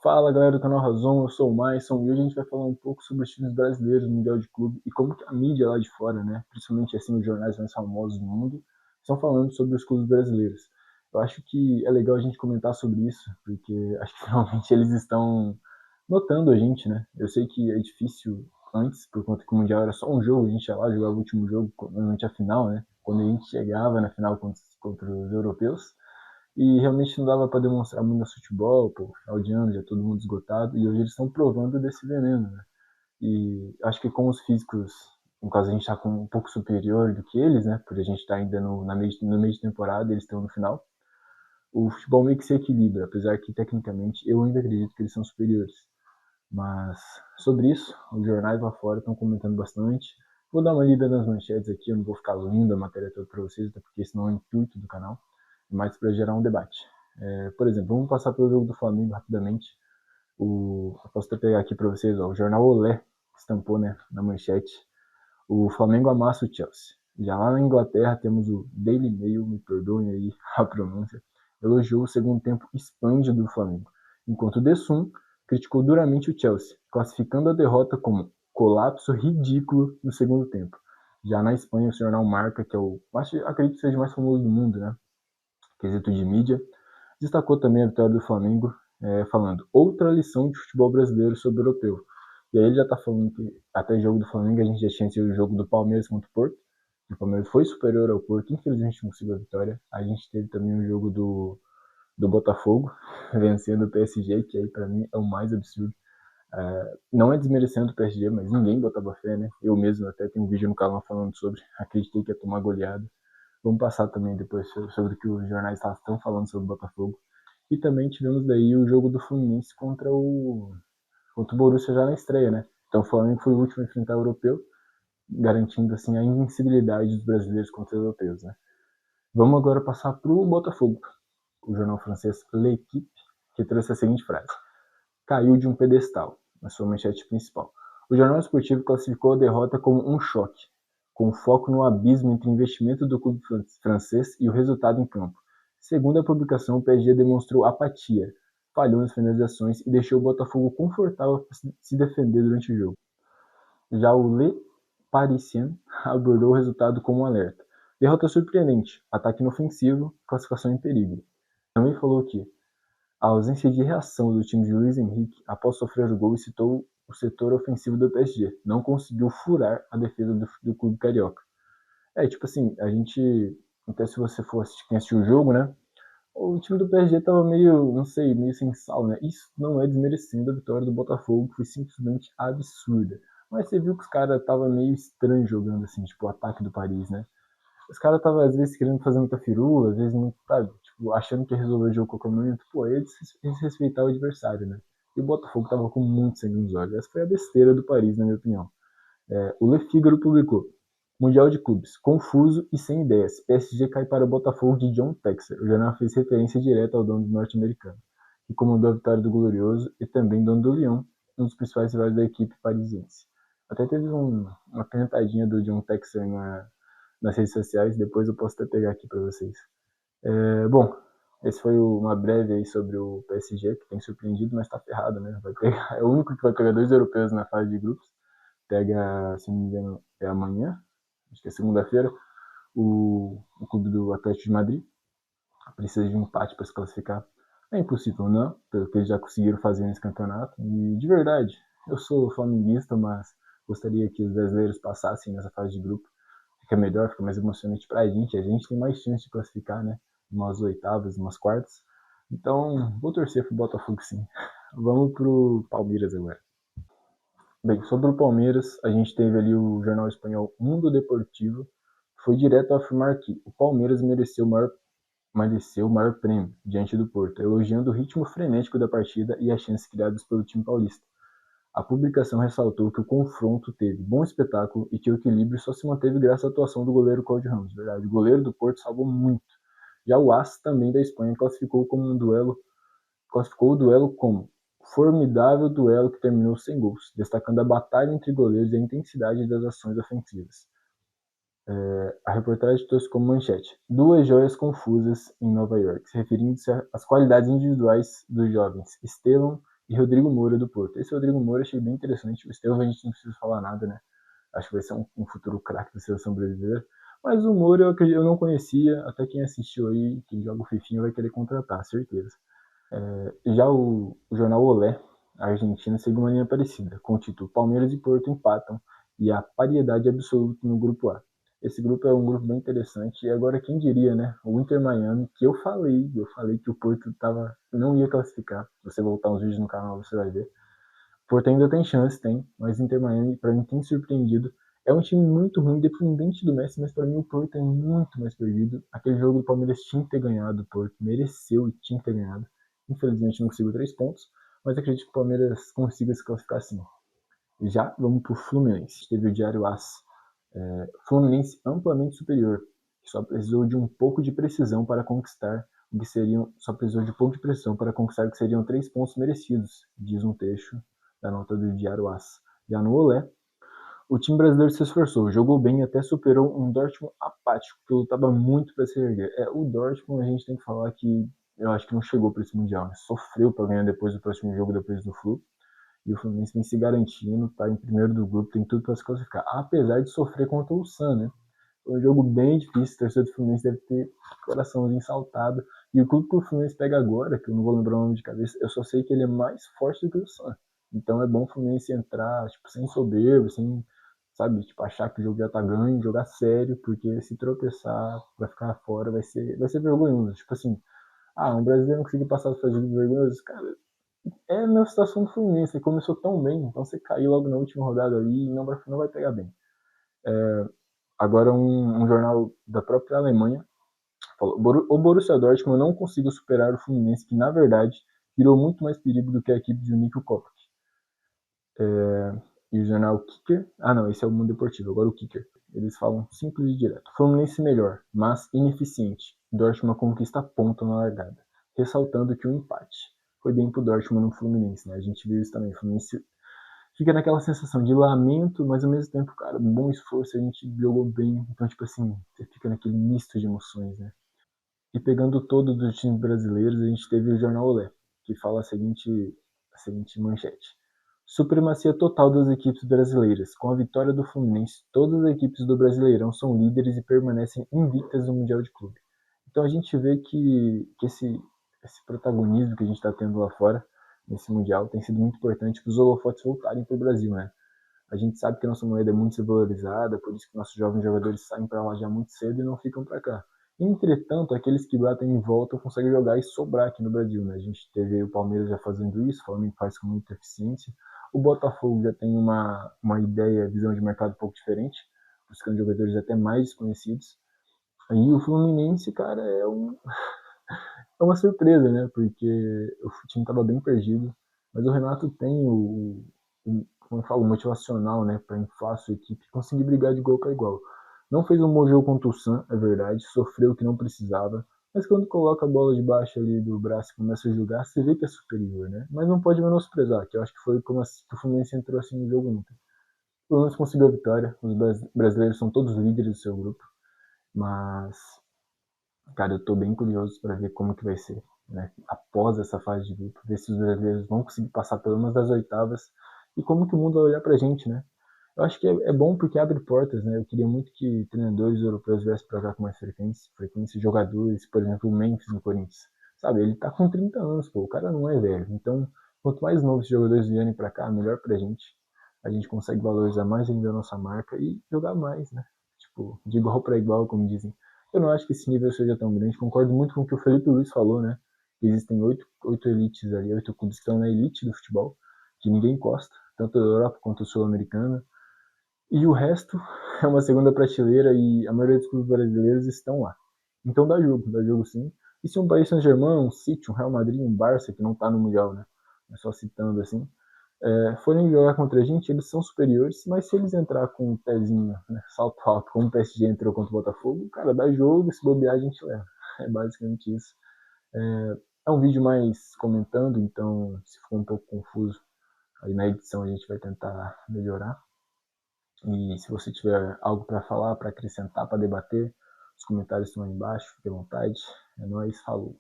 Fala galera do canal Razon, eu sou o Maison e hoje a gente vai falar um pouco sobre os times brasileiros no Mundial de Clube e como que a mídia lá de fora, né, principalmente assim os jornais mais famosos do mundo, estão falando sobre os clubes brasileiros. Eu acho que é legal a gente comentar sobre isso, porque acho que realmente eles estão notando a gente, né? Eu sei que é difícil antes, por conta que o Mundial era só um jogo, a gente ia lá, jogava o último jogo, normalmente a final, né? Quando a gente chegava na final contra os europeus, e realmente não dava para demonstrar muito no futebol, pô, final de ano, já todo mundo esgotado, e hoje eles estão provando desse veneno, né? E acho que com os físicos, no caso a gente está com um pouco superior do que eles, né? Porque a gente está ainda no meio de temporada, eles estão no final. O futebol meio que se equilibra, apesar que tecnicamente eu ainda acredito que eles são superiores. Mas sobre isso, os jornais lá fora estão comentando bastante. Vou dar uma lida nas manchetes aqui, eu não vou ficar lendo a matéria toda para vocês, até porque esse não é o intuito do canal, mas para gerar um debate. Por exemplo, vamos passar pelo jogo do Flamengo rapidamente. Eu posso até pegar aqui para vocês, ó, o jornal Olé estampou, né, na manchete: o Flamengo amassa o Chelsea. Já lá na Inglaterra temos o Daily Mail, me perdoem aí a pronúncia, elogiou o segundo tempo esplêndido do Flamengo, enquanto o The Sun criticou duramente o Chelsea, classificando a derrota como colapso ridículo no segundo tempo. Já na Espanha, o jornal Marca, que é acredito que seja o mais famoso do mundo, né, quesito de mídia, destacou também a vitória do Flamengo, falando outra lição de futebol brasileiro sobre o europeu. E aí ele já está falando que até o jogo do Flamengo a gente já tinha tido o jogo do Palmeiras contra o Porto. O Palmeiras foi superior ao Porto, infelizmente não conseguiu a vitória. A gente teve também o jogo do Botafogo, vencendo o PSG, que aí para mim é o mais absurdo. Não é desmerecendo o PSG, mas ninguém botava fé, né? Eu mesmo até tenho um vídeo no canal falando sobre, acreditei que ia tomar goleada. Vamos passar também depois sobre o que os jornais estão falando sobre o Botafogo. E também tivemos daí o jogo do Fluminense contra o Borussia já na estreia, né? Então o Flamengo foi o último a enfrentar o europeu, garantindo assim a invencibilidade dos brasileiros contra os europeus, né? Vamos agora passar para o Botafogo, o jornal francês L'Equipe, que trouxe a seguinte frase: caiu de um pedestal, na sua manchete principal. O jornal esportivo classificou a derrota como um choque, com foco no abismo entre o investimento do clube francês e o resultado em campo. Segundo a publicação, o PSG demonstrou apatia, falhou nas finalizações e deixou o Botafogo confortável para se defender durante o jogo. Já o Le Parisien abordou o resultado como um alerta. Derrota surpreendente, ataque inofensivo, classificação em perigo. Também falou que a ausência de reação do time de Luiz Henrique após sofrer o gol citou o setor ofensivo do PSG. Não conseguiu furar a defesa do clube carioca. Tipo assim, a gente. Até se você for assistir, quem assistiu o jogo, né? O time do PSG tava meio, não sei, meio sem sal, né? Isso não é desmerecendo a vitória do Botafogo, que foi simplesmente absurda. Mas você viu que os caras tava meio estranho jogando, assim, tipo, o ataque do Paris, né? Os caras estavam, às vezes, querendo fazer muita firula, às vezes, muito, sabe? Tipo, achando que ia resolver o jogo a qualquer momento. Pô, eles desrespeitar o adversário, né? E o Botafogo tava com muito sangue nos olhos. Essa foi a besteira do Paris, na minha opinião. O Le Figaro publicou: Mundial de Clubes, confuso e sem ideias. PSG cai para o Botafogo de John Texer. O jornal fez referência direta ao dono norte-americano, que comandou a vitória do Glorioso e também dono do Lyon, um dos principais rivais da equipe parisiense. Até teve uma cantadinha do John Texer nas redes sociais, depois eu posso até pegar aqui para vocês. Bom, esse foi uma breve aí sobre o PSG, que tem surpreendido, mas tá ferrado, né? Vai pegar, é o único que vai pegar dois europeus na fase de grupos. Pega, se não me engano, é amanhã, acho que é segunda-feira, o clube do Atlético de Madrid. Precisa de um empate para se classificar. É impossível, não, pelo que eles já conseguiram fazer nesse campeonato. E de verdade, eu sou flamenguista, mas gostaria que os brasileiros passassem nessa fase de grupo. Fica melhor, fica mais emocionante pra gente. A gente tem mais chance de classificar, né? Umas oitavas, umas quartas. Então, vou torcer pro Botafogo sim. Vamos pro Palmeiras agora. Bem, sobre o Palmeiras, a gente teve ali o jornal espanhol Mundo Deportivo, que foi direto a afirmar que o Palmeiras mereceu o maior prêmio diante do Porto, elogiando o ritmo frenético da partida e as chances criadas pelo time paulista. A publicação ressaltou que o confronto teve bom espetáculo e que o equilíbrio só se manteve graças à atuação do goleiro Cláudio Ramos. Verdade, o goleiro do Porto salvou muito. Já o AS, também da Espanha, classificou o duelo como formidável duelo que terminou sem gols, destacando a batalha entre goleiros e a intensidade das ações ofensivas. A reportagem trouxe como manchete: duas joias confusas em Nova York, referindo-se às qualidades individuais dos jovens Estevão e Rodrigo Moura do Porto. Esse Rodrigo Moura achei bem interessante. O Estevão a gente não precisa falar nada, né? Acho que vai ser um futuro craque da seleção brasileira. Mas o Moura eu não conhecia, até quem assistiu aí, quem joga o Fifinha vai querer contratar, certeza. Já o jornal Olé, a Argentina, segue uma linha parecida, com o título Palmeiras e Porto empatam e a paridade absoluta no grupo A. Esse grupo é um grupo bem interessante. E agora, quem diria, né? O Inter Miami, que eu falei que o Porto não ia classificar. Se você voltar uns vídeos no canal, você vai ver. O Porto ainda tem chance, tem, mas o Inter Miami, para mim, tem surpreendido. É um time muito ruim, dependente do Messi, mas para mim o Porto é muito mais perdido. Aquele jogo do Palmeiras tinha que ter ganhado, o Porto mereceu e tinha que ter ganhado. Infelizmente não conseguiu 3 pontos, mas acredito que o Palmeiras consiga se classificar sim. Já vamos para o Fluminense. Teve o Diário AS. Fluminense amplamente superior, que só precisou de um pouco de precisão para conquistar o que seriam, só precisou de um pouco de precisão para conquistar o que seriam 3 pontos merecidos, diz um trecho da nota do Diário AS. Já no Olé, o time brasileiro se esforçou, jogou bem e até superou um Dortmund apático, que lutava muito para se erguer. O Dortmund a gente tem que falar que eu acho que não chegou para esse Mundial, né? Sofreu para ganhar depois do próximo jogo, depois do Flu. E o Fluminense vem se garantindo, tá em primeiro do grupo, tem tudo para se classificar. Apesar de sofrer contra o Sun, né? Foi um jogo bem difícil, o torcedor do Fluminense deve ter coraçãozinho saltado. E o clube que o Fluminense pega agora, que eu não vou lembrar o nome de cabeça, eu só sei que ele é mais forte do que o Sun. Então é bom o Fluminense entrar, tipo, sem soberbo, sem, sabe, tipo, achar que o jogo já tá ganho, jogar sério, porque se tropeçar, vai ficar fora, vai ser vergonhoso. Tipo assim, um brasileiro não conseguiu passar do jogo vergonhoso, cara, é a mesma situação do Fluminense, ele começou tão bem, então você cair logo na última rodada ali e não vai pegar bem. Agora um jornal da própria Alemanha falou, o Borussia Dortmund não conseguiu superar o Fluminense, que na verdade virou muito mais perigo do que a equipe de Nico Kovac. E o jornal Kicker, não, esse é o Mundo Deportivo, agora o Kicker. Eles falam simples e direto. Fluminense melhor, mas ineficiente. Dortmund conquista ponto na largada, ressaltando que o empate foi bem pro Dortmund no Fluminense, né? A gente viu isso também. O Fluminense fica naquela sensação de lamento, mas ao mesmo tempo, cara, um bom esforço, a gente jogou bem. Então, tipo assim, você fica naquele misto de emoções, né? E pegando todo dos times brasileiros, a gente teve o Jornal Olé, que fala a seguinte manchete. Supremacia total das equipes brasileiras. Com a vitória do Fluminense, todas as equipes do Brasileirão são líderes e permanecem invictas no Mundial de Clube. Então a gente vê que esse protagonismo que a gente está tendo lá fora, nesse Mundial, tem sido muito importante para os holofotes voltarem para o Brasil, né? A gente sabe que a nossa moeda é muito desvalorizada, por isso que nossos jovens jogadores saem para lá já muito cedo e não ficam para cá. Entretanto, aqueles que batem em volta conseguem jogar e sobrar aqui no Brasil, né? A gente teve o Palmeiras já fazendo isso, o Flamengo faz com muita eficiência. O Botafogo já tem uma ideia, visão de mercado um pouco diferente, buscando jogadores até mais desconhecidos. Aí o Fluminense, cara, é uma surpresa, né? Porque o time estava bem perdido, mas o Renato tem como eu falo, o motivacional, né, para inflar a sua equipe e conseguir brigar de igual para igual. Não fez um bom jogo contra o Sam, é verdade, sofreu o que não precisava, mas quando coloca a bola debaixo ali do braço e começa a jogar, você vê que é superior, né? Mas não pode menosprezar, que eu acho que foi como que o Fluminense entrou assim no jogo ontem. O Fluminense conseguiu a vitória, os brasileiros são todos líderes do seu grupo, mas cara, eu tô bem curioso para ver como que vai ser, né? Após essa fase de grupo, ver se os brasileiros vão conseguir passar pelo menos das oitavas e como que o mundo vai olhar pra gente, né? Eu acho que é bom porque abre portas, né? Eu queria muito que treinadores europeus viessem pra cá com mais frequência, jogadores, por exemplo, o Memphis no Corinthians. Sabe, ele tá com 30 anos, pô, o cara não é velho. Então, quanto mais novos jogadores vierem pra cá, melhor pra gente. A gente consegue valorizar mais ainda a nossa marca e jogar mais, né? Tipo, de igual para igual, como dizem. Eu não acho que esse nível seja tão grande. Concordo muito com o que o Felipe Luiz falou, né? Existem oito elites ali, 8 clubes que estão na elite do futebol, que ninguém encosta, tanto da Europa quanto sul-americana. E o resto é uma segunda prateleira e a maioria dos clubes brasileiros estão lá. Então dá jogo sim. E se um Paris Saint-Germain, um City, um Real Madrid, um Barça, que não está no Mundial, né? É só citando assim, forem jogar contra a gente, eles são superiores, mas se eles entrar com um pezinho, né, salto alto, como o PSG entrou contra o Botafogo, cara, dá jogo, se bobear a gente leva. É basicamente isso. É um vídeo mais comentando, então se for um pouco confuso, aí na edição a gente vai tentar melhorar. E se você tiver algo para falar, para acrescentar, para debater, os comentários estão aí embaixo, fique à vontade. É nóis, falou.